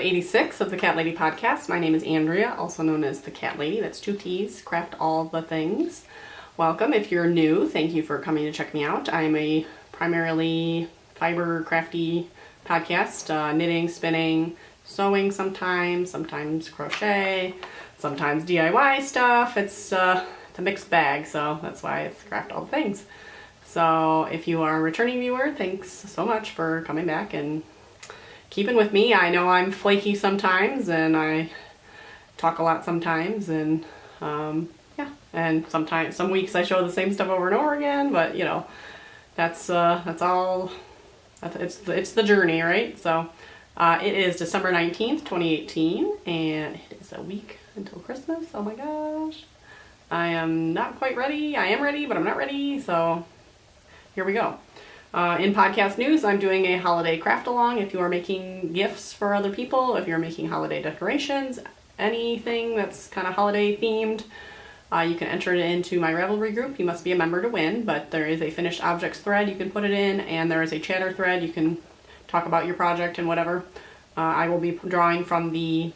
86 of the Cat Lady podcast. My name is Andrea, also known as the Cat Lady. That's 2 T's, craft all the things. Welcome. If you're new, thank you for coming to check me out. I'm a primarily fiber crafty podcast, knitting, spinning, sewing sometimes crochet, sometimes DIY stuff. It's a mixed bag, so that's why it's craft all the things. So if you are a returning viewer, thanks so much for coming back and keeping with me. I know I'm flaky sometimes and I talk a lot sometimes, and and sometimes some weeks I show the same stuff over and over again, but you know, that's all, it's the journey, right? So it is December 19th, 2018, and it is a week until Christmas. Oh my gosh. I am not quite ready. I am ready, but I'm not ready, so here we go. In podcast news, I'm doing a holiday craft along. If you are making gifts for other people, if you're making holiday decorations, anything that's kind of holiday themed, you can enter it into my Ravelry group. You must be a member to win, but there is a finished objects thread you can put it in, and there is a chatter thread. You can talk about your project and whatever. I will be drawing from the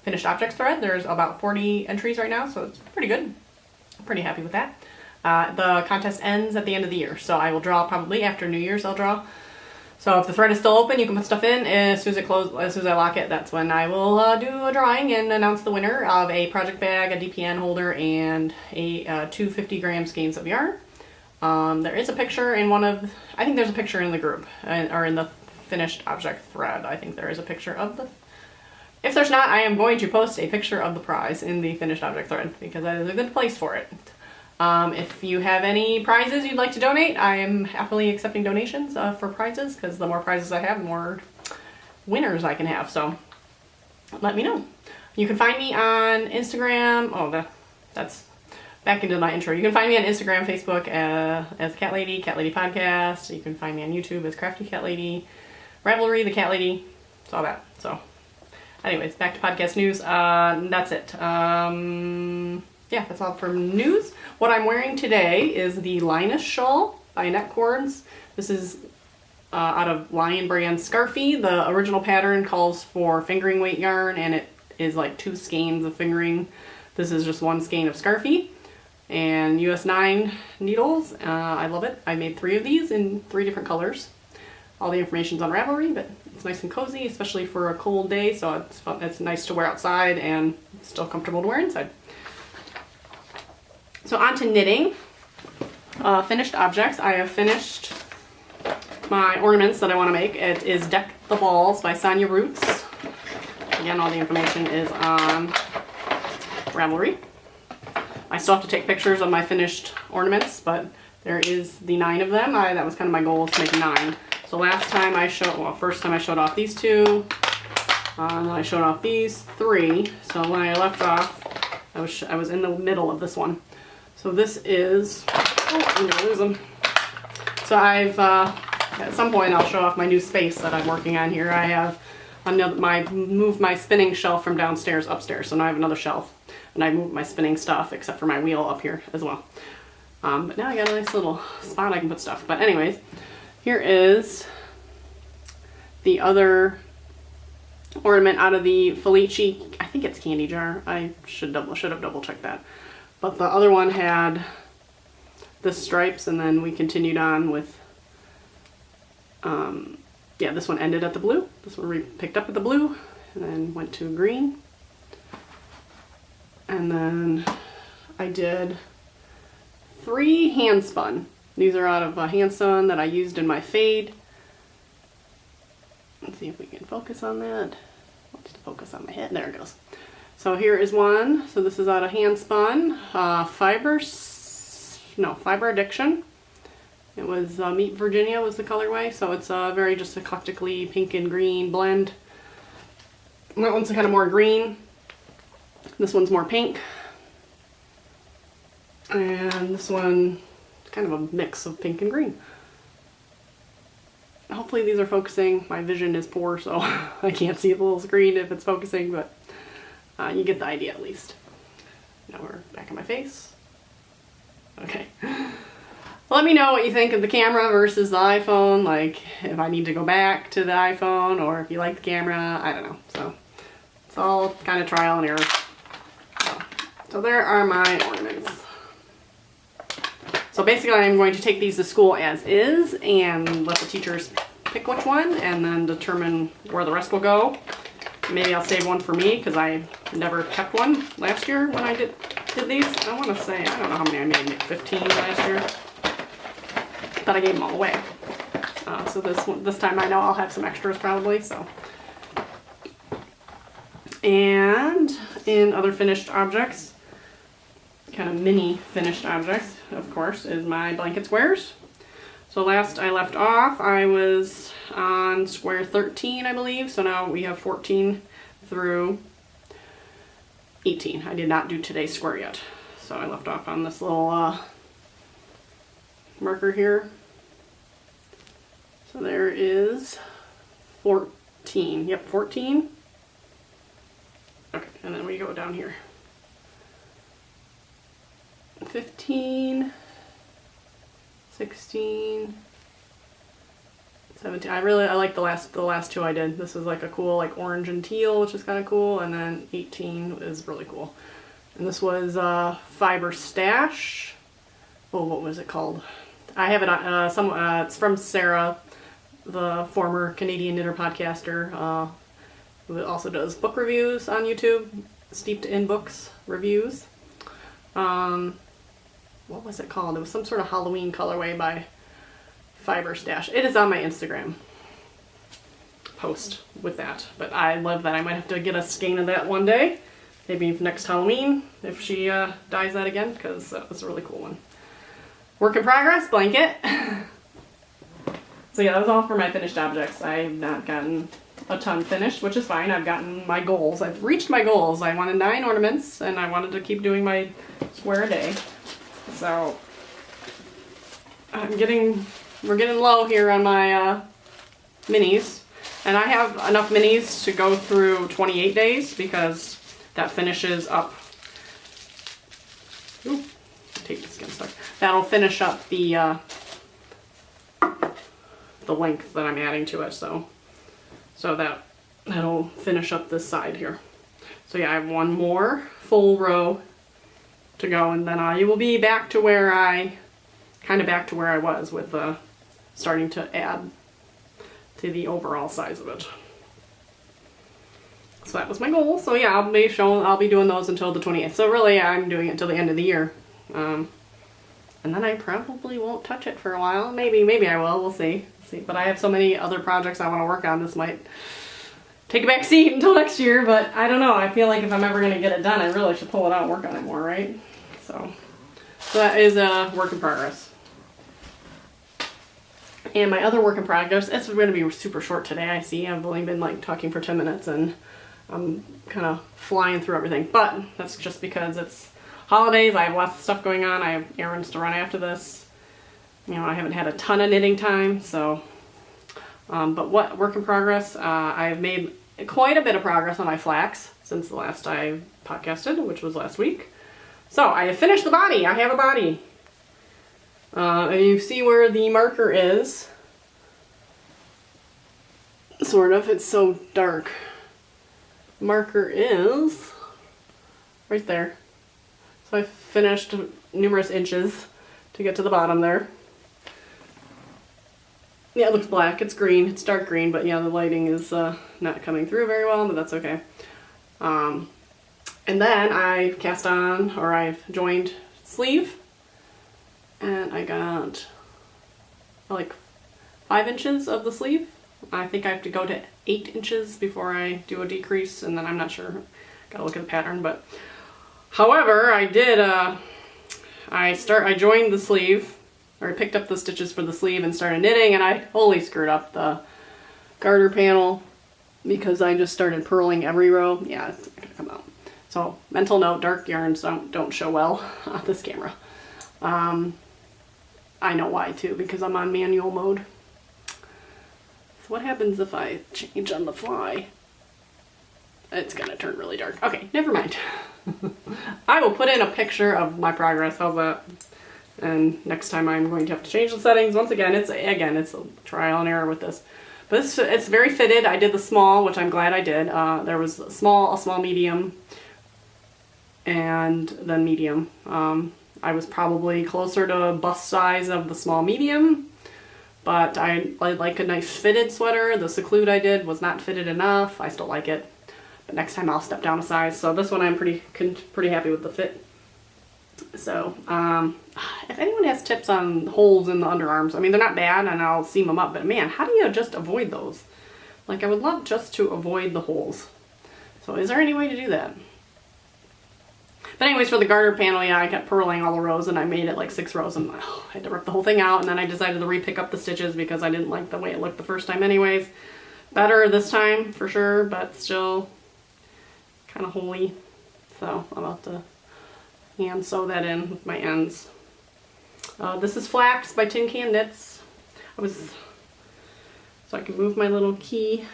finished objects thread. There's about 40 entries right now, so it's pretty good. I'm pretty happy with that. The contest ends at the end of the year, so I will draw probably after New Year's. I'll draw. So if the thread is still open, you can put stuff in. As soon as I lock it, that's when I will do a drawing and announce the winner of a project bag, a DPN holder, and a 2 50-gram skeins of yarn. There is a picture in I think there's a picture in the group, or in the finished object thread. I think there is a picture of the... If there's not, I am going to post a picture of the prize in the finished object thread, because that is a good place for it. If you have any prizes you'd like to donate, I am happily accepting donations for prizes, because the more prizes I have, the more winners I can have. So let me know. You can find me on Instagram. Oh, that's back into my intro. You can find me on Instagram, Facebook as Cat Lady Podcast. You can find me on YouTube as Crafty Cat Lady, Ravelry, the Cat Lady. It's all that. So anyways, back to podcast news. That's it. Yeah, that's all for news. What I'm wearing today is the Linus shawl by Netcords. This is out of Lion brand Scarfy. The original pattern calls for fingering weight yarn, and it is like 2 skeins of fingering. This is just 1 skein of Scarfy and US 9 needles. I love it. I made 3 of these in 3 different colors. All the information's on Ravelry, but it's nice and cozy, especially for a cold day, so it's fun. It's nice to wear outside and still comfortable to wear inside. So on to knitting. Finished objects. I have finished my ornaments that I want to make. It is Deck the Balls by Sonia Roots. Again, all the information is on Ravelry. I still have to take pictures of my finished ornaments, but there is the 9 of them. That was kind of my goal, to make 9. So first time I showed off these 2, and I showed off these 3. So when I left off, I was in the middle of this one. So this is, I'm gonna lose them. So at some point I'll show off my new space that I'm working on here. I have moved my spinning shelf from downstairs upstairs, so now I have another shelf, and I moved my spinning stuff except for my wheel up here as well. But now I got a nice little spot I can put stuff. But anyways, here is the other ornament out of the Felici, I think it's candy jar. I should have double checked that. But the other one had the stripes, and then we continued on with, this one ended at the blue. This one we picked up at the blue, and then went to green. And then I did 3 hand spun. These are out of a hand spun that I used in my fade. Let's see if we can focus on that. What's to focus on my head? There it goes. So here is one. So this is out of hand spun. Fiber Addiction. It was Meat Virginia was the colorway. So it's a very just eclectically pink and green blend. That one's kind of more green. This one's more pink. And this one is kind of a mix of pink and green. Hopefully these are focusing. My vision is poor, so I can't see the little screen if it's focusing, but you get the idea at least. Now we're back in my face. Okay. Let me know what you think of the camera versus the iPhone, like if I need to go back to the iPhone or if you like the camera, I don't know. So it's all kind of trial and error. So there are my ornaments. So basically I'm going to take these to school as is and let the teachers pick which one and then determine where the rest will go. Maybe I'll save one for me because I never kept one last year when I did these. I want to say, I don't know how many I made, 15 last year. But I gave them all away. So this time I know I'll have some extras probably. So, and in other finished objects, kind of mini finished objects, of course, is my blanket squares. So last I left off, I was on square 13, I believe. So now we have 14 through 18. I did not do today's square yet. So I left off on this little marker here. So there is 14. Yep, 14. Okay, and then we go down here. 15, 16, 17. I like the last two I did. This is like a cool like orange and teal, which is kind of cool, and then 18 is really cool. And this was Fiber Stash. Oh, what was it called? I have it on it's from Sarah, the former Canadian knitter podcaster, who also does book reviews on YouTube, Steeped in Books reviews. What was it called? It was some sort of Halloween colorway by Fiber Stash. It is on my Instagram post with that, but I love that. I might have to get a skein of that one day, maybe next Halloween if she dyes that again, because that was a really cool one. Work in progress blanket. So yeah, that was all for my finished objects. I have not gotten a ton finished, which is fine. I've gotten my goals. I've reached my goals. I wanted 9 ornaments and I wanted to keep doing my square a day. So we're getting low here on my minis, and I have enough minis to go through 28 days because that finishes up. Ooh, tape is getting stuck. That'll finish up the length that I'm adding to it. So that'll finish up this side here. So yeah, I have one more full row to go, and then I will be back to where I was with starting to add to the overall size of it. So that was my goal. So yeah, I'll be doing those until the 28th. So really, I'm doing it until the end of the year, and then I probably won't touch it for a while. Maybe I will. We'll see. But I have so many other projects I want to work on. This might take a back seat until next year, but I don't know. I feel like if I'm ever going to get it done, I really should pull it out and work on it more, right? So that is a work in progress. And my other work in progress, it's going to be super short today, I see. I've only been like talking for 10 minutes and I'm kind of flying through everything. But that's just because it's holidays, I have lots of stuff going on, I have errands to run after this. You know, I haven't had a ton of knitting time, so. But what work in progress, I've made quite a bit of progress on my flax since the last I podcasted, which was last week. So I have finished the body. I have a body. And you see where the marker is. Sort of. It's so dark. Marker is right there. So I finished numerous inches to get to the bottom there. Yeah, it looks black. It's green. It's dark green, but yeah, the lighting is not coming through very well, but that's okay. And then I cast on, or I've joined sleeve, and I got like 5 inches of the sleeve. I think I have to go to 8 inches before I do a decrease, and then I'm not sure. Gotta look at the pattern, but however, I did, I joined the sleeve, or I picked up the stitches for the sleeve and started knitting, and I totally screwed up the garter panel because I just started purling every row. Yeah, it's not gonna come out. So, mental note, dark yarns don't show well on this camera. I know why too, because I'm on manual mode. So what happens if I change on the fly? It's gonna turn really dark. Okay, never mind. I will put in a picture of my progress. How's that? And next time I'm going to have to change the settings. Once again, it's a trial and error with this. But it's very fitted. I did the small, which I'm glad I did. There was a small, medium, and then medium. I was probably closer to bust size of the small medium, but I like a nice fitted sweater. The seclude I did was not fitted enough. I still like it, but next time I'll step down a size. So this one I'm pretty happy with the fit. So if anyone has tips on holes in the underarms, I mean, they're not bad and I'll seam them up, but man, how do you just avoid those? Like, I would love just to avoid the holes. So is there any way to do that? But anyways, for the garter panel, yeah, I kept purling all the rows and I made it like 6 rows and I had to rip the whole thing out, and then I decided to re-pick up the stitches because I didn't like the way it looked the first time anyways. Better this time for sure, but still kind of holey. So I'm about to hand sew that in with my ends. This is Flax by Tin Can Knits. So I can move my little key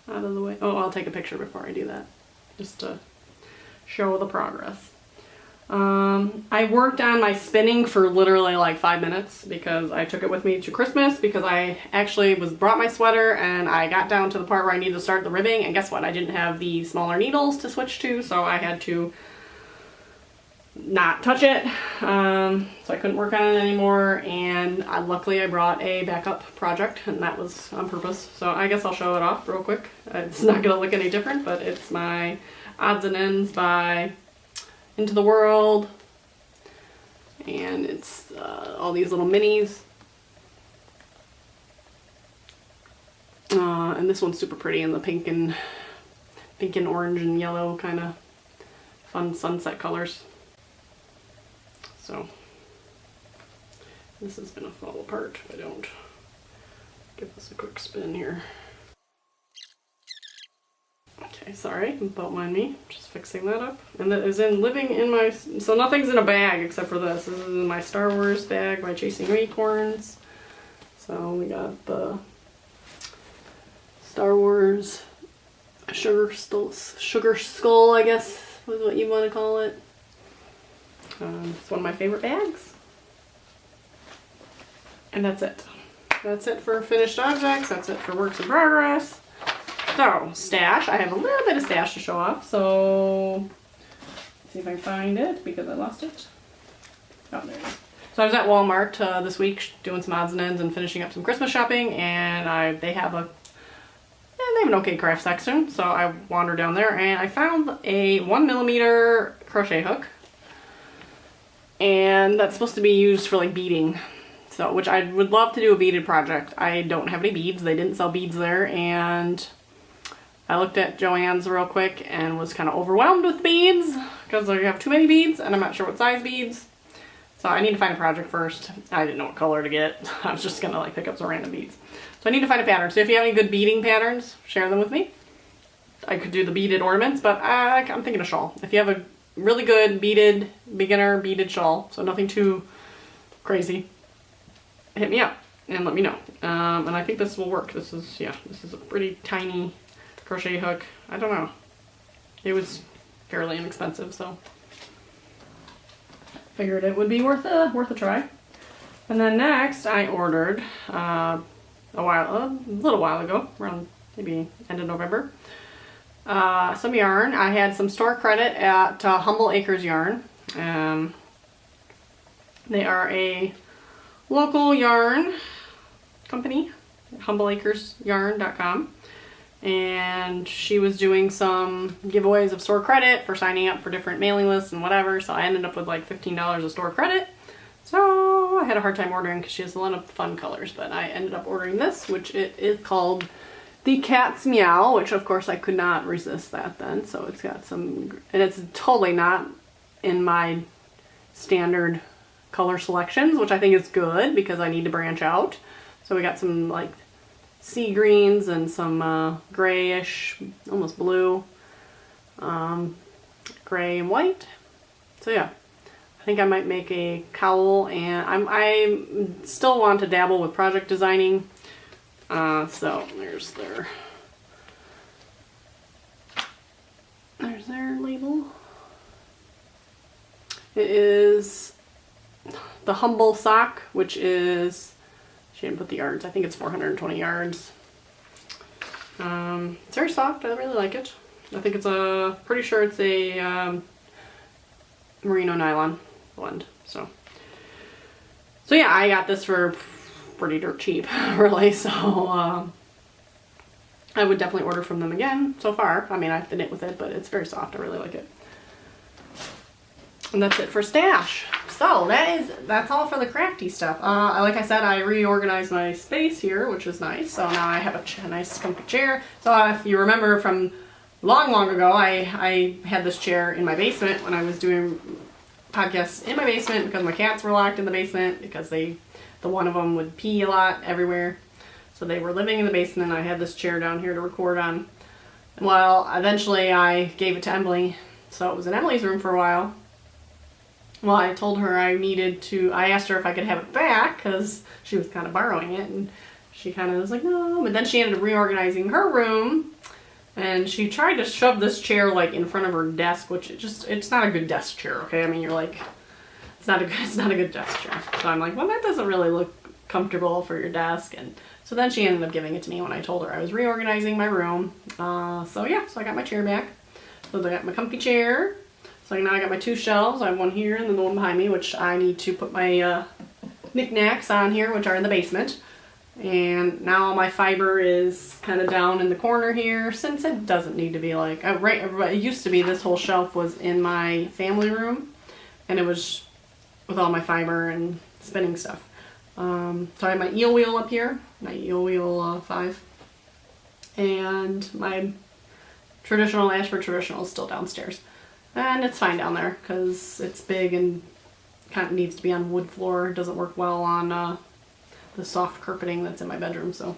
out of the way. Oh, I'll take a picture before I do that, just to show the progress. I worked on my spinning for literally like 5 minutes because I took it with me to Christmas, because I actually brought my sweater and I got down to the part where I needed to start the ribbing, and guess what? I didn't have the smaller needles to switch to, so I had to not touch it, so I couldn't work on it anymore, and luckily I brought a backup project, and that was on purpose. So I guess I'll show it off real quick. It's not gonna look any different, but it's my Odds and Ends by Into the World, and it's all these little minis, and this one's super pretty in the pink and orange and yellow kind of fun sunset colors. So this is gonna fall apart if I don't give this a quick spin here. Okay, sorry, don't mind me, just fixing that up. And that is living in my, so nothing's in a bag except for this. This is in my Star Wars bag by Chasing Acorns. So we got the Star Wars sugar skull, I guess is what you want to call it. It's one of my favorite bags. And that's it. That's it for finished objects. That's it for works in progress. So, stash. I have a little bit of stash to show off. So, let's see if I can find it because I lost it. Oh, there it is. So I was at Walmart this week doing some odds and ends and finishing up some Christmas shopping, and they have an okay craft section. So I wandered down there and I found a 1mm crochet hook. And that's supposed to be used for like beading, so which I would love to do a beaded project. I don't have any beads. They didn't sell beads there, and I looked at Joann's real quick and was kind of overwhelmed with beads because I have too many beads and I'm not sure what size beads. So I need to find a project first. I didn't know what color to get. I was just gonna like pick up some random beads. So I need to find a pattern. So if you have any good beading patterns, share them with me. I could do the beaded ornaments, but I'm thinking a shawl. If you have a really good beginner beaded shawl, so nothing too crazy, hit me up and let me know. And I think this will work. This is a pretty tiny crochet hook. I don't know. It was fairly inexpensive, so figured it would be worth a try. And then next I ordered a little while ago, around maybe end of November, some yarn. I had some store credit at Humble Acres Yarn. They are a local yarn company, humbleacresyarn.com, and she was doing some giveaways of store credit for signing up for different mailing lists and whatever, so I ended up with like $15 of store credit. So I had a hard time ordering because she has a lot of fun colors, but I ended up ordering this, which it is called the Cat's Meow, which of course I could not resist that then. So it's got some, and it's totally not in my standard color selections, which I think is good because I need to branch out. So we got some like sea greens and some grayish, almost blue, gray and white. So yeah, I think I might make a cowl, and I still want to dabble with project designing. So there's their label. It is the Humble sock, which is, she didn't put the yards, I think it's 420 yards. It's very soft, I really like it. I think it's pretty sure it's a merino nylon blend. So yeah, I got this for pretty dirt cheap, really. So I would definitely order from them again so far. I mean, I have to knit with it, but it's very soft. I really like it. And that's it for stash. So that's all for the crafty stuff. Like I said, I reorganized my space here, which is nice. So now I have a nice comfy chair. So if you remember from long ago, I had this chair in my basement when I was doing podcasts in my basement because my cats were locked in the basement because the one of them would pee a lot everywhere. So they were living in the basement. I had this chair down here to record on. Well, eventually I gave it to Emily. So it was in Emily's room for a while. Well, I told her I asked her if I could have it back because she was kind of borrowing it, and she kind of was like, no. But then she ended up reorganizing her room, and she tried to shove this chair like in front of her desk, which it's not a good desk chair, okay? I mean, you're like, it's not a good desk chair. So I'm like, well, that doesn't really look comfortable for your desk. And so then she ended up giving it to me when I told her I was reorganizing my room. So yeah, so I got my chair back. So I got my comfy chair. So now I got my 2 shelves. I have one here and then the one behind me, which I need to put my knickknacks on here, which are in the basement. And now my fiber is kind of down in the corner here, since it doesn't need to be like, it used to be this whole shelf was in my family room, and it was with all my fiber and spinning stuff. So I have my eel wheel up here, my eel wheel 5, and my traditional Ashford traditional is still downstairs. And it's fine down there because it's big and kind of needs to be on wood floor. It doesn't work well on the soft carpeting that's in my bedroom. So,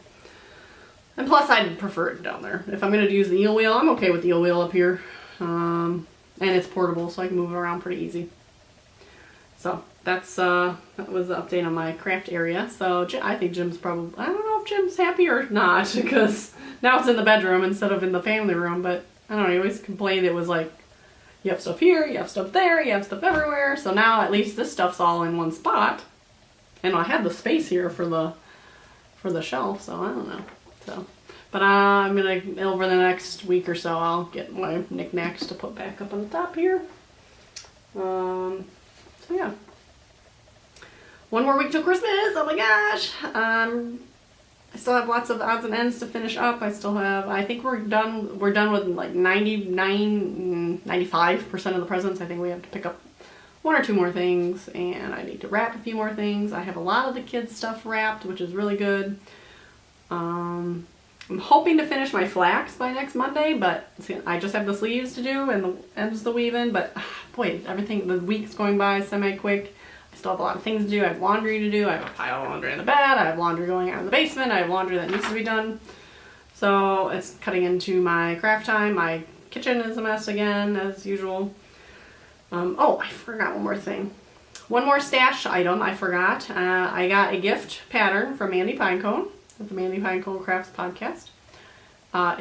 and plus I'd prefer it down there. If I'm going to use the eel wheel, I'm okay with the eel wheel up here. And it's portable, so I can move it around pretty easy. So that was the update on my craft area. So I think Jim's probably, I don't know if Jim's happy or not, because now it's in the bedroom instead of in the family room. But I don't know, he always complained it was like, you have stuff here, you have stuff there, you have stuff everywhere. So now at least this stuff's all in one spot. And I had the space here for the shelf, so I don't know. So, but I'm gonna, over the next week or so, I'll get my knickknacks to put back up on the top here. So yeah. One more week till Christmas, oh my gosh. I still have lots of odds and ends to finish up. I think we're done with like 95% of the presents. I think we have to pick up 1 or 2 more things, and I need to wrap a few more things. I have a lot of the kids' stuff wrapped, which is really good. I'm hoping to finish my flax by next Monday, but I just have the sleeves to do and the ends to weave in, but boy, the week's going by semi-quick. I still have a lot of things to do. I have laundry to do. I have a pile of laundry in the bed. I have laundry going out in the basement. I have laundry that needs to be done. So it's cutting into my craft time. My kitchen is a mess again, as usual. Oh, I forgot one more thing. One more stash item I forgot. I got a gift pattern from Mandy Pinecone at the Mandy Pinecone Crafts podcast.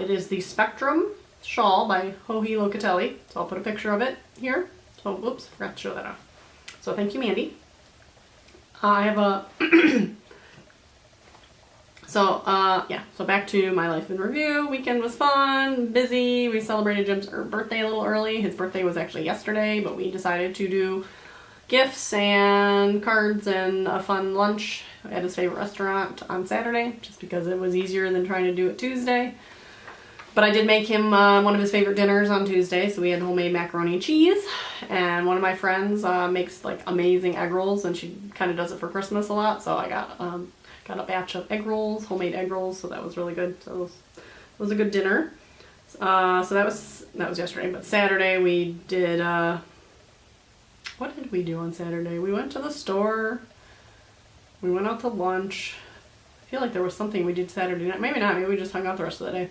It is the Spectrum shawl by Joji Locatelli. So I'll put a picture of it here. So, oops, forgot to show that off. So thank you, Mandy. I have a, so back to my life in review. Weekend was fun, busy. We celebrated Jim's birthday a little early. His birthday was actually yesterday, but we decided to do gifts and cards and a fun lunch at his favorite restaurant on Saturday, just because it was easier than trying to do it Tuesday. But I did make him one of his favorite dinners on Tuesday, so we had homemade macaroni and cheese. And one of my friends makes like amazing egg rolls, and she kind of does it for Christmas a lot. So I got a batch of egg rolls, homemade egg rolls, so that was really good. So it was a good dinner. So that was yesterday. But Saturday we did. What did we do on Saturday? We went to the store. We went out to lunch. I feel like there was something we did Saturday night. Maybe not. Maybe we just hung out the rest of the day.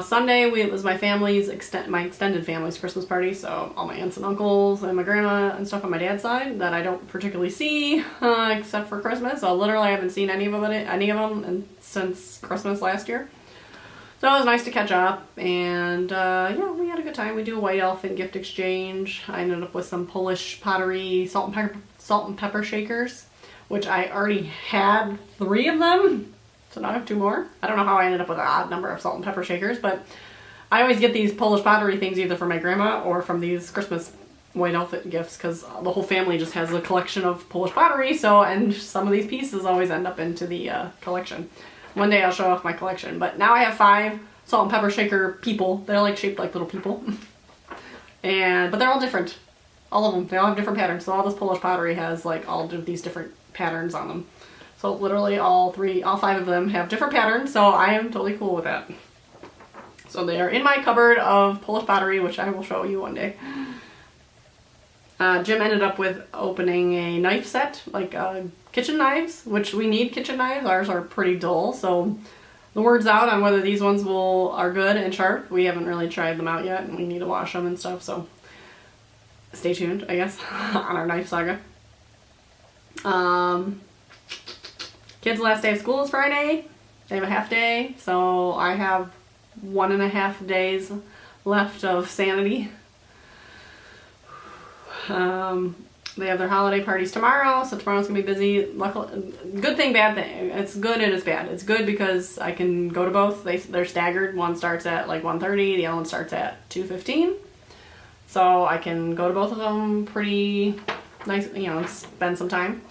Sunday it was my extended family's Christmas party, so all my aunts and uncles and my grandma and stuff on my dad's side that I don't particularly see except for Christmas. So literally I haven't seen any of them since Christmas last year. So it was nice to catch up, and yeah, we had a good time. We do a white elephant gift exchange. I ended up with some Polish pottery salt and pepper shakers, which I already had 3 of them, so now I have 2 more. I don't know how I ended up with an odd number of salt and pepper shakers, but I always get these Polish pottery things either from my grandma or from these Christmas white elephant gifts, because the whole family just has a collection of Polish pottery, so, and some of these pieces always end up into the collection. One day I'll show off my collection, but now I have 5 salt and pepper shaker people. They're like shaped like little people. But they're all different. All of them. They all have different patterns. So all this Polish pottery has like all of these different patterns on them. So literally all 5 of them have different patterns, so I am totally cool with that. So they are in my cupboard of Polish pottery, which I will show you one day. Jim ended up with opening a knife set, like kitchen knives, which we need kitchen knives. Ours are pretty dull, so the word's out on whether these ones are good and sharp. We haven't really tried them out yet, and we need to wash them and stuff, so stay tuned, I guess, on our knife saga. Kids' last day of school is Friday. They have a half day, so I have 1.5 days left of sanity. They have their holiday parties tomorrow, so tomorrow's gonna be busy. Luckily, good thing, bad thing. It's good and it's bad. It's good because I can go to both. They're staggered. One starts at like 1:30, the other one starts at 2:15. So I can go to both of them pretty nice, you know, spend some time.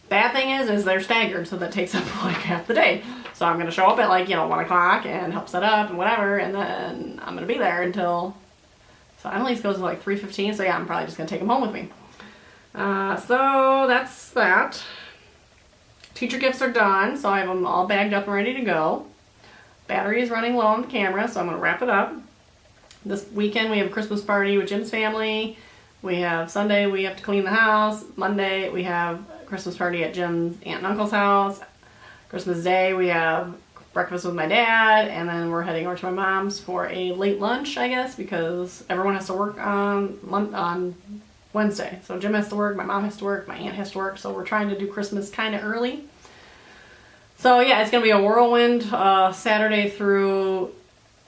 Bad thing is they're staggered, so that takes up like half the day. So I'm gonna show up at like, you know, 1 o'clock and help set up and whatever, and then I'm gonna be there until, so Emily's goes to like 3:15, so yeah, I'm probably just gonna take them home with me. So that's that. Teacher gifts are done, so I have them all bagged up and ready to go. Battery is running low on the camera, so I'm gonna wrap it up. This weekend we have a Christmas party with Jim's family. We have Sunday we have to clean the house. Monday we have a Christmas party at Jim's aunt and uncle's house. Christmas Day we have breakfast with my dad, and then we're heading over to my mom's for a late lunch, I guess, because everyone has to work on Wednesday. So Jim has to work, my mom has to work, my aunt has to work, so we're trying to do Christmas kind of early. So yeah, it's going to be a whirlwind Saturday through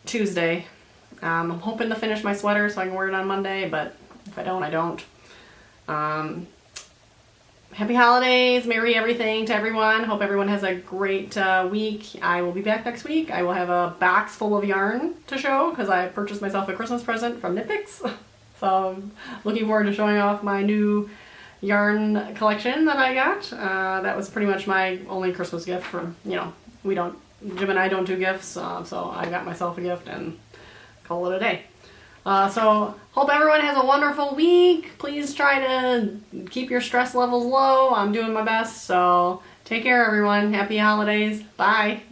Tuesday. I'm hoping to finish my sweater so I can wear it on Monday, but if I don't, I don't. Happy holidays, merry everything to everyone. Hope everyone has a great week. I will be back next week. I will have a box full of yarn to show because I purchased myself a Christmas present from Knit Picks. So I'm looking forward to showing off my new yarn collection that I got. That was pretty much my only Christmas gift from, you know, Jim and I don't do gifts, so I got myself a gift and call it a day. So hope everyone has a wonderful week. Please try to keep your stress levels low. I'm doing my best, so take care everyone. Happy holidays. Bye.